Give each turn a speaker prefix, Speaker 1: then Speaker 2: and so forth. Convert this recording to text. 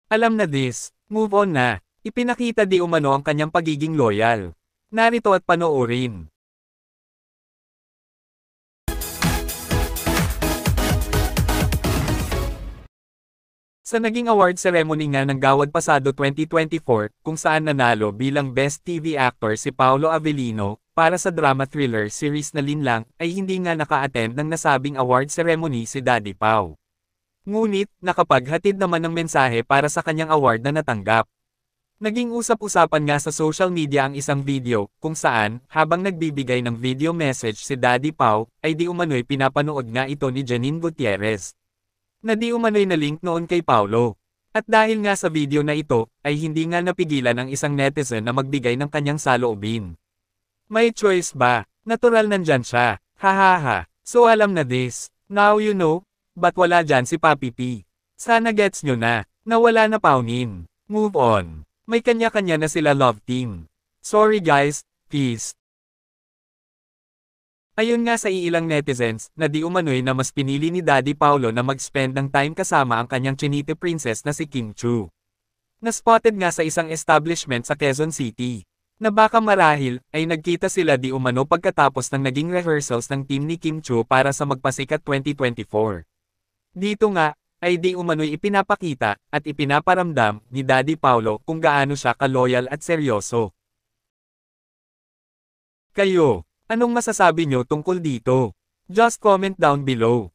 Speaker 1: Alam na this, move on na. Ipinakita di umano ang kanyang pagiging loyal. Narito at panoorin. Sa naging award ceremony nga ng Gawad pasado 2024, kung saan nanalo bilang Best TV Actor si Paolo Avellino, para sa drama thriller series na Linlang, ay hindi nga naka-attend ng nasabing award ceremony si Daddy Pao. Ngunit, nakapaghatid naman ng mensahe para sa kanyang award na natanggap. Naging usap-usapan nga sa social media ang isang video, kung saan, habang nagbibigay ng video message si Daddy Pao, ay di umano'y pinapanood nga ito ni Janine Gutierrez, na di umano'y na-link noon kay Paolo. At dahil nga sa video na ito, ay hindi nga napigilan ang isang netizen na magbigay ng kanyang saloobin. May choice ba? Natural nandyan siya. Hahaha. So alam na this. Now you know. Ba't wala dyan si Papi P? Sana gets nyo na. Nawala na paunin. Move on. May kanya-kanya na sila love team. Sorry guys. Peace. Ayon nga sa iilang netizens, na di umano'y na mas pinili ni Daddy Paolo na mag-spend ng time kasama ang kanyang chinite princess na si Kim Chu. Na-spotted nga sa isang establishment sa Quezon City, na baka marahil, ay nagkita sila di umano pagkatapos ng naging rehearsals ng team ni Kim Chu para sa Magpasikat 2024. Dito nga, ay di umano'y ipinapakita, at ipinaparamdam, ni Daddy Paolo kung gaano siya ka-loyal at seryoso. Kayo, anong masasabi nyo tungkol dito? Just comment down below.